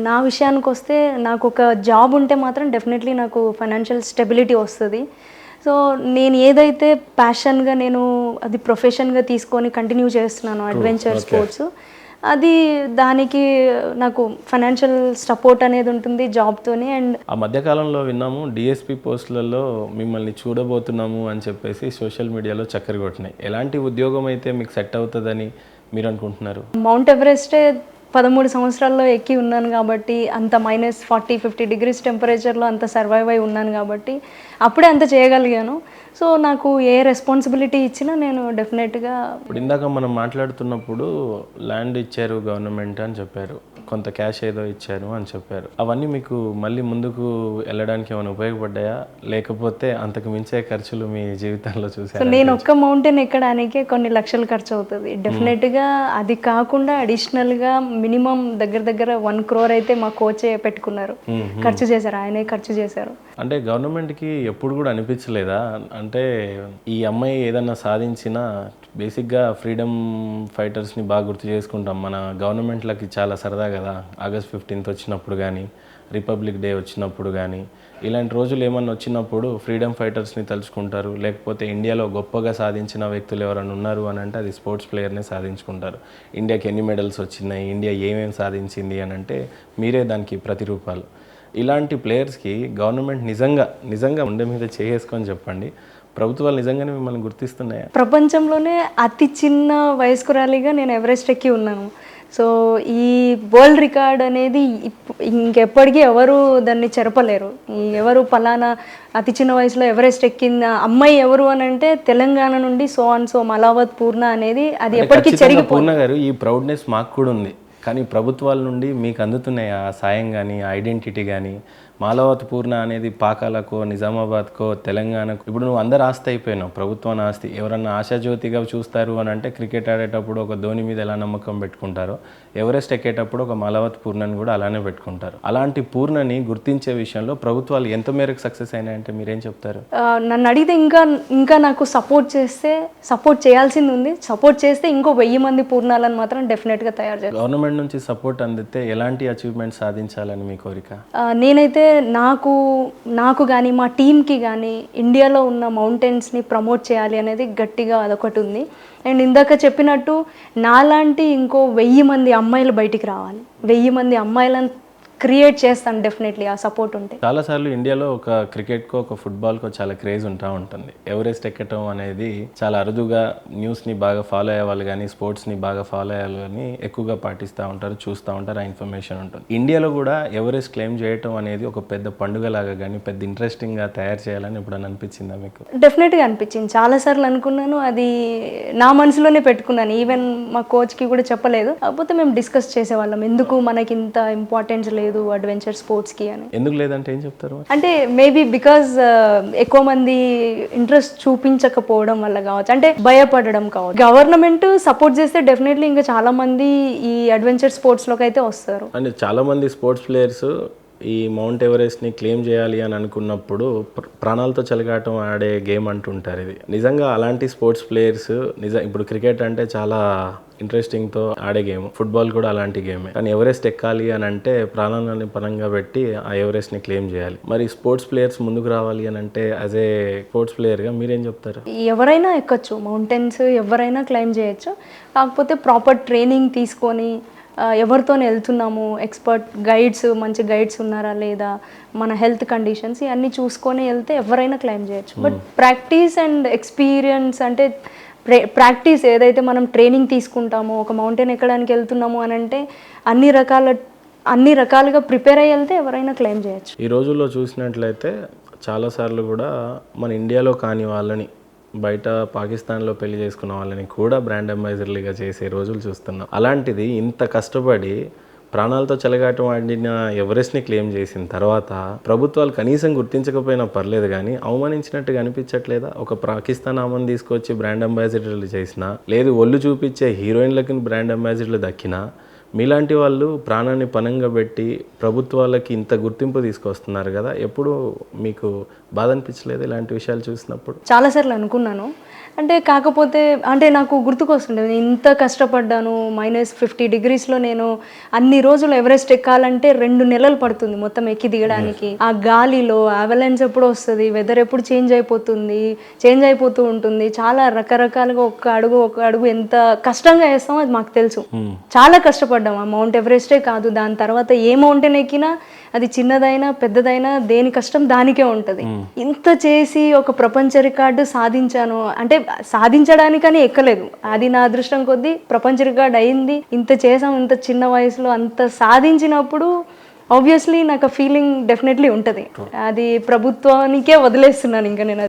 నా విషయానికొస్తే నాకొక జాబ్ ఉంటే మాత్రం డెఫినెట్లీ నాకు ఫైనాన్షియల్ స్టెబిలిటీ వస్తది. సో, నేను ఏదైతే ప్యాషన్‌గా నేను అది ప్రొఫెషన్‌గా తీసుకొని కంటిన్యూ చేస్తున్నానో అడ్వెంచర్ స్పోర్ట్స్, అది దానికి నాకు ఫైనాన్షియల్ సపోర్ట్ అనేది ఉంటుంది జాబ్‌తోని. అండ్ ఆ మధ్య కాలంలో విన్నాము డీఎస్పీ పోస్టులలో మిమ్మల్ని చూడబోతున్నాము అని చెప్పేసి సోషల్ మీడియాలో చక్కర్లు కొట్టినాయి. ఎలాంటి ఉద్యోగం అయితే మీకు సెట్ అవుతుందని మీరు అనుకుంటున్నారు? మౌంట్ ఎవరెస్టే 13 సంవత్సరాల్లో ఎక్కి ఉన్నాను కాబట్టి, అంత -40-50 డిగ్రీస్ టెంపరేచర్‌లో అంత సర్వైవ్ అయి ఉన్నాను కాబట్టి, అప్పుడే అంత చేయగలిగాను. సో, నాకు ఏ రెస్పాన్సిబిలిటీ ఇచ్చినా నేను డెఫినెట్‌గా. ఇప్పుడు ఇందాక మనం మాట్లాడుతున్నప్పుడు ల్యాండ్ ఇచ్చారు గవర్నమెంట్ అని చెప్పారు, కొంత క్యాష్ ఏదో ఇచ్చారు అని చెప్పారు. అవన్నీ మీకు మళ్ళీ ముందుకు వెళ్ళడానికి ఏమైనా ఉపయోగపడ్డాయా, లేకపోతే అంతకు మించే ఖర్చులు మీ జీవితంలో సో, చూసారా? నేను ఒక్క మౌంటైన్ ఎక్కడానికే కొన్ని లక్షలు ఖర్చు అవుతుంది. డెఫినెట్‌గా అది కాకుండా అడిషనల్‌గా మినిమం దగ్గర దగ్గర 1 crore అయితే మా కోచే పెట్టుకున్నారు. ఖర్చు చేశారు, ఆయనే ఖర్చు చేశారు. అంటే గవర్నమెంట్కి ఎప్పుడు కూడా అనిపించలేదా, అంటే ఈ అమ్మాయి ఏదన్నా సాధించినా బేసిక్గా ఫ్రీడమ్ ఫైటర్స్ని బాగా గుర్తు చేసుకుంటాం, మన గవర్నమెంట్లకి చాలా సరదా కదా, August 15th వచ్చినప్పుడు కానీ, రిపబ్లిక్ డే వచ్చినప్పుడు కానీ, ఇలాంటి రోజులు ఏమన్నా వచ్చినప్పుడు ఫ్రీడమ్ ఫైటర్స్ని తలుచుకుంటారు, లేకపోతే ఇండియాలో గొప్పగా సాధించిన వ్యక్తులు ఎవరైనా ఉన్నారు అని అంటే అది స్పోర్ట్స్ ప్లేయర్నే సాధించుకుంటారు. ఇండియాకి ఎన్ని మెడల్స్ వచ్చినాయి, ఇండియా ఏమేమి సాధించింది అని అంటే మీరే దానికి ప్రతిరూపాలు. ఇలాంటి ప్లేయర్స్కి గవర్నమెంట్ నిజంగా ఉండే మీద చేసుకొని చెప్పండి, ప్రభుత్వాలు నిజంగానే మిమ్మల్ని గుర్తిస్తున్నాయా? ప్రపంచంలోనే అతి చిన్న వయస్కురాలిగా నేను ఎవరెస్ట్ ఎక్కి ఉన్నాను. సో, ఈ వరల్డ్ రికార్డ్ అనేది ఇంకెప్పటికీ ఎవరు దాన్ని చెరపలేరు. ఎవరు పలానా అతి చిన్న వయసులో ఎవరెస్ట్ ఎక్కిన అమ్మాయి ఎవరు అని అంటే తెలంగాణ నుండి సో అండ్ సో మలావత్ పూర్ణ అనేది అది ఎప్పటికీ చెరిగిపోదు. పూర్ణ గారు, ఈ ప్రౌడ్నెస్ మాకు కూడా ఉంది, కానీ ప్రభుత్వాల నుండి మీకు అందుతున్నాయి ఆ సాయం కానీ, ఆ ఐడెంటిటీ కానీ? మాలవత్ పూర్ణ అనేది పాకాలకో, నిజామాబాద్కో, తెలంగాణకు, ఇప్పుడు నువ్వు అందరు ఆస్తి అయిపోయినావు, ప్రభుత్వాన్ని ఆస్తి. ఎవరన్నా ఆశాజ్యోతిగా చూస్తారు అని అంటే క్రికెట్ ఆడేటప్పుడు ఒక ధోని మీద ఎలా నమ్మకం పెట్టుకుంటారో, ఎవరెస్ట్ ఎక్కేటప్పుడు ఒక మాలవత్ పూర్ణని కూడా అలానే పెట్టుకుంటారు. అలాంటి పూర్ణని గుర్తించే విషయంలో ప్రభుత్వాలు ఎంత మేరకు సక్సెస్ అయినాయంటే మీరేం చెప్తారు? నన్ను అడిగితే ఇంకా నాకు సపోర్ట్ చేయాల్సింది ఉంది. సపోర్ట్ చేస్తే ఇంకో 1000 మంది పూర్ణాలను మాత్రం డెఫినెట్గా తయారు చేయాలి. గవర్నమెంట్ నుంచి సపోర్ట్ అందితే ఎలాంటి అచీవ్మెంట్ సాధించాలని మీ కోరిక? నేనైతే నాకు కానీ మా టీంకి కానీ ఇండియాలో ఉన్న మౌంటైన్స్ని ప్రమోట్ చేయాలి అనేది గట్టిగా అదొకటి ఉంది. అండ్ ఇందాక చెప్పినట్టు నాలాంటి ఇంకో 1000 మంది అమ్మాయిలు బయటికి రావాలి. 1000 మంది అమ్మాయిలను క్రియేట్ చేస్తాను డెఫినెట్లీ ఆ సపోర్ట్ ఉంటే. చాలాసార్లు ఇండియాలో ఒక క్రికెట్కో ఒక ఫుట్బాల్కో చాలా క్రేజ్ ఉంటుంది. ఎవరెస్ట్ ఎక్కటం అనేది చాలా అరుదుగా, న్యూస్ని బాగా ఫాలో అయ్యే వాళ్ళు కానీ, స్పోర్ట్స్ని బాగా ఫాలో అయ్యే వాళ్ళు కానీ ఎక్కువగా పాటిస్తూ ఉంటారు, చూస్తూ ఉంటారు, ఆ ఇన్ఫర్మేషన్ ఉంటుంది. ఇండియాలో కూడా ఎవరెస్ట్ క్లెయిమ్ చేయటం అనేది ఒక పెద్ద పండుగలాగా కానీ, పెద్ద ఇంట్రెస్టింగ్గా తయారు చేయాలని ఎప్పుడన్నా అనిపించిందా మీకు? డెఫినెట్గా అనిపించింది, చాలాసార్లు అనుకున్నాను. అది నా మనసులోనే పెట్టుకున్నాను. ఈవెన్ మా కోచ్కి కూడా చెప్పలేదు. కాకపోతే మేము డిస్కస్ చేసేవాళ్ళం, ఎందుకు మనకి ఇంత ఇంపార్టెన్స్ లేదు అడ్వెంచర్ స్పోర్ట్స్ కి అని. ఎందుకు లేదంటే ఏం చెప్తారు? అంటే మేబీ బికాజ్ ఎక్కువ మంది ఇంట్రెస్ట్ చూపించకపోవడం వల్ల కావచ్చు, అంటే భయపడడం కావచ్చు. గవర్నమెంట్ సపోర్ట్ చేస్తే డెఫినెట్లీ ఇంకా చాలా మంది ఈ అడ్వెంచర్ స్పోర్ట్స్ లోకి అయితే వస్తారు. అంటే చాలా మంది స్పోర్ట్స్ ప్లేయర్స్ ఈ మౌంట్ ఎవరెస్ట్ని క్లెయిమ్ చేయాలి అని అనుకున్నప్పుడు ప్రాణాలతో చెలగాటం ఆడే గేమ్ అంటుంటారు. ఇది నిజంగా అలాంటి స్పోర్ట్స్ ప్లేయర్స్ ఇప్పుడు క్రికెట్ అంటే చాలా ఇంట్రెస్టింగ్తో ఆడే గేమ్, ఫుట్బాల్ కూడా అలాంటి గేమే. కానీ ఎవరెస్ట్ ఎక్కాలి అని అంటే ప్రాణాలని పరంగా పెట్టి ఆ ఎవరెస్ట్ని క్లెయిమ్ చేయాలి. మరి స్పోర్ట్స్ ప్లేయర్స్ ముందుకు రావాలి అని అంటే యాజ్ ఏ స్పోర్ట్స్ ప్లేయర్గా మీరేం చెప్తారు? ఎవరైనా ఎక్కచ్చు మౌంటైన్స్, ఎవరైనా క్లైమ్ చేయొచ్చు. కాకపోతే ప్రాపర్ ట్రైనింగ్ తీసుకొని ఎవరితో వెళ్తున్నాము, ఎక్స్పర్ట్ గైడ్స్, మంచి గైడ్స్ ఉన్నారా లేదా, మన హెల్త్ కండిషన్స్ ఇవన్నీ చూసుకొని వెళ్తే ఎవరైనా క్లైమ్ చేయొచ్చు. బట్ ప్రాక్టీస్ అండ్ ఎక్స్పీరియన్స్ అంటే ప్రాక్టీస్ ఏదైతే మనం ట్రైనింగ్ తీసుకుంటామో, ఒక మౌంటైన్ ఎక్కడానికి వెళ్తున్నాము అని అంటే అన్ని రకాలుగా ప్రిపేర్ అయ్యి వెళ్తే ఎవరైనా క్లైమ్ చేయొచ్చు. ఈ రోజుల్లో చూసినట్లయితే చాలాసార్లు కూడా మన ఇండియాలో కాని వాళ్ళని బయట పాకిస్తాన్లో పెళ్లి చేసుకున్న వాళ్ళని కూడా బ్రాండ్ అంబాసిడర్లుగా చేసే రోజులు చూస్తున్నాం. అలాంటిది ఇంత కష్టపడి ప్రాణాలతో చెలగాటం ఆడిన ఎవరెస్ట్ని క్లెయిమ్ చేసిన తర్వాత ప్రభుత్వాలు కనీసం గుర్తించకపోయినా పర్లేదు, కానీ అవమానించినట్టుగా అనిపించట్లేదా? ఒక పాకిస్తాన్ ఆమెను తీసుకొచ్చి బ్రాండ్ అంబాసిడర్లు చేసినా, లేదు ఒళ్ళు చూపించే హీరోయిన్లకి బ్రాండ్ అంబాసిడర్లు దక్కినా, మీలాంటి వాళ్ళు ప్రాణాన్ని పణంగా పెట్టి ప్రభుత్వాలకి ఇంత గుర్తింపు తీసుకొస్తున్నారు కదా, ఎప్పుడు మీకు బాధ అనిపించలేదు ఇలాంటి విషయాలు చూసినప్పుడు? చాలాసార్లు అనుకున్నాను. అంటే కాకపోతే అంటే నాకు గుర్తుకొస్తుండే నేను ఇంత కష్టపడ్డాను -50 డిగ్రీస్లో నేను అన్ని రోజులు ఎవరెస్ట్ ఎక్కాలంటే 2 నెలలు పడుతుంది మొత్తం ఎక్కి దిగడానికి. ఆ గాలిలో అవలాంచ్ ఎప్పుడు వస్తుంది, వెదర్ ఎప్పుడు చేంజ్ అయిపోతూ ఉంటుంది. చాలా రకరకాలుగా ఒక అడుగు ఎంత కష్టంగా వేస్తామో అది మాకు తెలుసు. చాలా కష్టపడ్డాం. ఆ మౌంట్ ఎవరెస్టే కాదు, దాని తర్వాత ఏ మౌంటైన్ ఎక్కినా అది చిన్నదైనా పెద్దదైనా దేని కష్టం దానికే ఉంటుంది. ఇంత చేసి ఒక ప్రపంచ రికార్డు సాధించాను అంటే సాధించడానికని ఎక్కలేదు, అది నా అదృష్టం కొద్దీ ప్రపంచ రికార్డ్ అయింది. ఇంత చేసాం, ఇంత చిన్న వయసులో అంత సాధించినప్పుడు ఆబ్వియస్లీ నాకు ఫీలింగ్ డెఫినెట్లీ ఉంటుంది. అది ప్రభుత్వానికే వదిలేస్తున్నాను ఇంకా నేను.